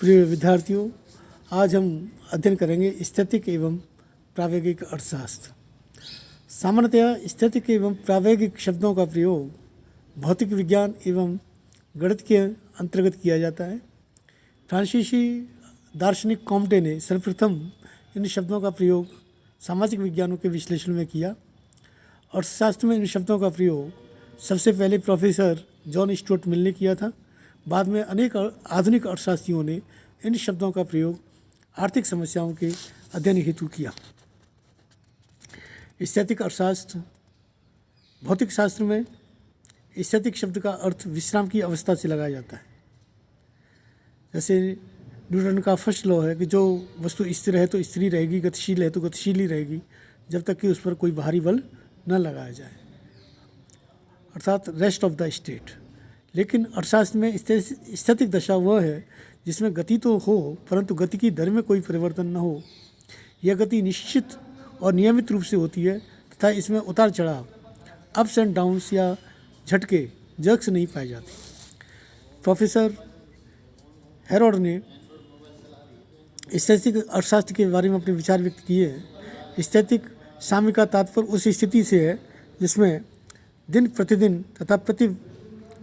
प्रिय विद्यार्थियों, आज हम अध्ययन करेंगे स्थैतिक एवं प्रावेगिक अर्थशास्त्र। सामान्यतः स्थैतिक एवं प्रावेगिक शब्दों का प्रयोग भौतिक विज्ञान एवं गणित के अंतर्गत किया जाता है। फ्रांसीसी दार्शनिक कॉम्टे ने सर्वप्रथम इन शब्दों का प्रयोग सामाजिक विज्ञानों के विश्लेषण में किया। अर्थशास्त्र में इन शब्दों का प्रयोग सबसे पहले प्रोफेसर जॉन स्टुअर्ट मिल ने किया था। बाद में अनेक आधुनिक अर्थशास्त्रियों ने इन शब्दों का प्रयोग आर्थिक समस्याओं के अध्ययन हेतु किया। स्थैतिक अर्थशास्त्र भौतिक शास्त्र में स्थैतिक शब्द का अर्थ विश्राम की अवस्था से लगाया जाता है। जैसे न्यूटन का फर्स्ट लॉ है कि जो वस्तु स्थिर है तो स्थिर रहेगी, गतिशील है तो गतिशील ही रहेगी, जब तक कि उस पर कोई बाहरी बल न लगाया जाए, अर्थात रेस्ट ऑफ द स्टेट। लेकिन अर्थशास्त्र में स्थैतिक दशा वह है जिसमें गति तो हो परंतु गति की दर में कोई परिवर्तन न हो। यह गति निश्चित और नियमित रूप से होती है तथा इसमें उतार चढ़ाव, अप्स एंड डाउन्स या झटके, जर्क्स नहीं पाए जाते। प्रोफेसर हेरोड ने स्थैतिक अर्थशास्त्र के बारे में अपने विचार व्यक्त किए हैं। स्थैतिक साम्य का तात्पर्य उस स्थिति से है जिसमें दिन प्रतिदिन तथा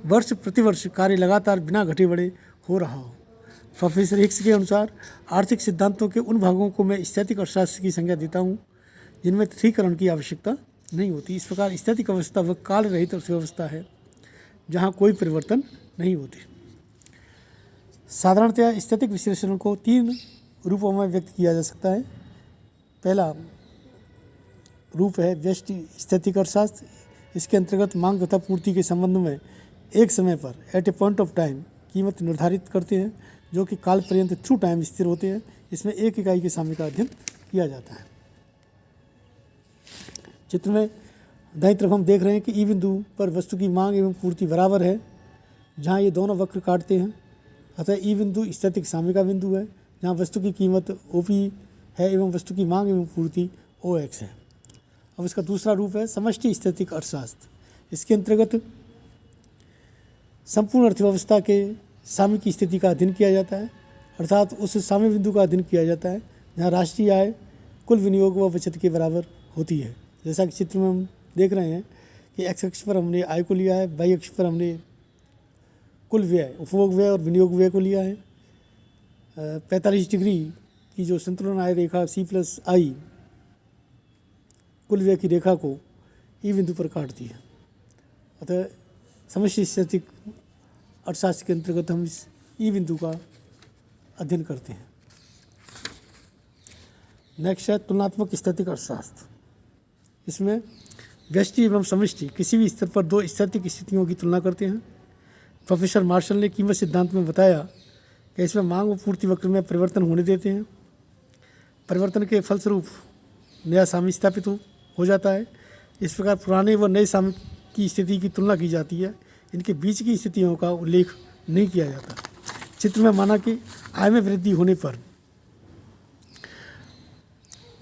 प्रतिवर्ष कार्य लगातार बिना घटे बढ़े हो रहा हो। प्रोफेसर हिक्स के अनुसार आर्थिक सिद्धांतों के उन भागों को मैं स्थैतिक अर्थशास्त्र की संज्ञा देता हूँ जिनमें तिथिकरण की आवश्यकता नहीं होती। इस प्रकार स्थैतिक अवस्था वह काल रहित अर्थव्यवस्था है जहाँ कोई परिवर्तन नहीं होते। साधारणतया स्थैतिक विश्लेषण को 3 रूपों में व्यक्त किया जा सकता है। पहला रूप है व्यष्टि स्थैतिक अर्थशास्त्र। इसके अंतर्गत मांग तथा पूर्ति के संबंध में एक समय पर at a point of time कीमत निर्धारित करते हैं जो कि काल पर्यंत थ्रू टाइम स्थिर होते हैं। इसमें एक इकाई के साम्य का अध्ययन किया जाता है। चित्र में दाईं तरफ हम देख रहे हैं कि ई बिंदु पर वस्तु की मांग एवं पूर्ति बराबर है जहाँ ये दोनों वक्र काटते हैं। अतः ई बिंदु स्थैतिक साम्य का बिंदु है जहाँ वस्तु की कीमत ओपी है एवं वस्तु की मांग एवं पूर्ति ओ एक्स है। अब इसका दूसरा रूप है समष्टि स्थैतिक अर्थशास्त्र। इसके अंतर्गत संपूर्ण अर्थव्यवस्था के साम्य की स्थिति का अध्ययन किया जाता है, अर्थात उस साम्य बिंदु का अध्ययन किया जाता है जहाँ राष्ट्रीय आय कुल विनियोग व बचत के बराबर होती है। जैसा कि चित्र में हम देख रहे हैं कि एक्स अक्ष पर हमने आय को लिया है, वाई अक्ष पर हमने कुल व्यय, उपभोग व्यय और विनियोग व्यय को लिया है। 45 डिग्री की जो संतुलन आय रेखा C+I कुल व्यय की रेखा को ई बिंदु पर काटती है। अतः समष्टि स्थैतिक अर्थशास्त्र के अंतर्गत हम इस ई बिंदु का अध्ययन करते हैं। नेक्स्ट है तुलनात्मक स्थैतिक अर्थशास्त्र। इसमें व्यष्टि एवं समष्टि किसी भी स्तर पर 2 स्थैतिक स्थितियों की तुलना करते हैं। प्रोफेसर मार्शल ने कीमत सिद्धांत में बताया कि इसमें मांग व पूर्ति वक्र में परिवर्तन होने देते हैं। परिवर्तन के फलस्वरूप नया साम्य स्थापित हो जाता है। इस प्रकार पुराने व नए साम्य की स्थिति की तुलना की जाती है। इनके बीच की स्थितियों का उल्लेख नहीं किया जाता। चित्र में माना कि आय में वृद्धि होने पर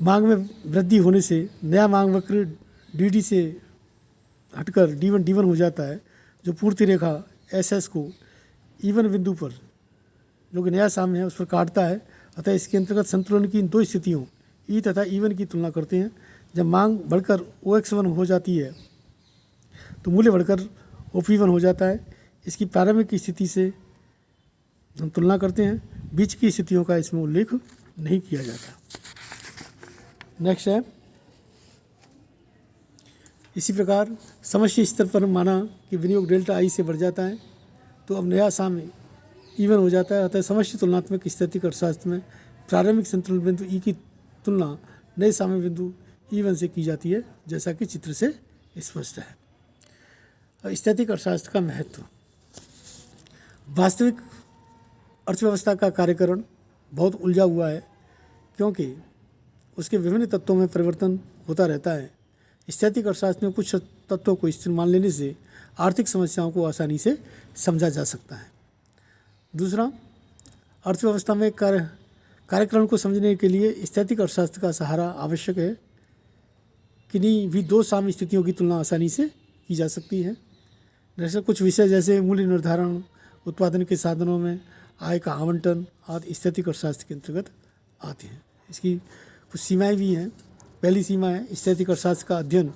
मांग में वृद्धि होने से नया मांग वक्र डी से हटकर D1 हो जाता है जो पूर्ति रेखा SS को E1 बिंदु पर जो कि नया साम्य है उस पर काटता है। अतः इसके अंतर्गत संतुलन की इन 2 स्थितियों E तथा E1 की तुलना करते हैं। जब मांग बढ़कर OX1 हो जाती है तो मूल्य बढ़कर OP1 हो जाता है। इसकी प्रारंभिक स्थिति से हम तुलना करते हैं, बीच की स्थितियों का इसमें उल्लेख नहीं किया जाता। नेक्स्ट है इसी प्रकार समष्टि स्तर पर माना कि विनियोग डेल्टा I से बढ़ जाता है तो अब नया साम्य E1 हो जाता है। अतः समष्टि तुलनात्मक स्थैतिक अर्थशास्त्र में प्रारंभिक संतुलन बिंदु E की तुलना नए साम्य बिंदु E1 से की जाती है, जैसा कि चित्र से स्पष्ट है। स्थैतिक अर्थशास्त्र का महत्व। वास्तविक अर्थव्यवस्था का कार्यकरण बहुत उलझा हुआ है क्योंकि उसके विभिन्न तत्वों में परिवर्तन होता रहता है। स्थैतिक अर्थशास्त्र में कुछ तत्वों को स्थिर मान लेने से आर्थिक समस्याओं को आसानी से समझा जा सकता है। दूसरा, अर्थव्यवस्था में कार्यकरण को समझने के लिए स्थैतिक अर्थशास्त्र का सहारा आवश्यक है। किन्हीं भी 2 साम्य स्थितियों की तुलना आसानी से की जा सकती है। जैसे कुछ विषय जैसे मूल्य निर्धारण, उत्पादन के साधनों में आय का आवंटन आदि स्थैतिक अर्थशास्त्र के अंतर्गत आते हैं। इसकी कुछ सीमाएं भी हैं। पहली सीमा है स्थैतिक अर्थशास्त्र का अध्ययन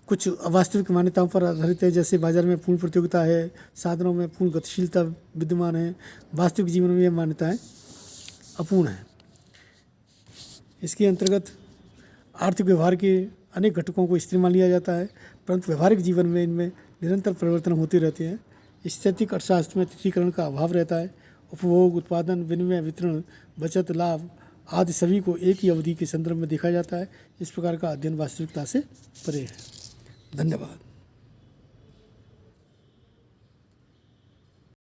कुछ अवास्तविक मान्यताओं पर आधारित है, जैसे बाजार में पूर्ण प्रतियोगिता है, साधनों में पूर्ण गतिशीलता विद्यमान है। वास्तविक जीवन में ये मान्यताएं अपूर्ण हैं। इसके अंतर्गत आर्थिक व्यवहार के अनेक घटकों को स्थिर मान लिया जाता है, परंतु व्यवहारिक जीवन में इनमें निरंतर परिवर्तन होते रहते हैं। स्थैतिक अर्थशास्त्र में तिथीकरण का अभाव रहता है। उपभोग, उत्पादन, विनिमय, वितरण, बचत, लाभ आदि सभी को एक ही अवधि के संदर्भ में देखा जाता है। इस प्रकार का अध्ययन वास्तविकता से परे है। धन्यवाद।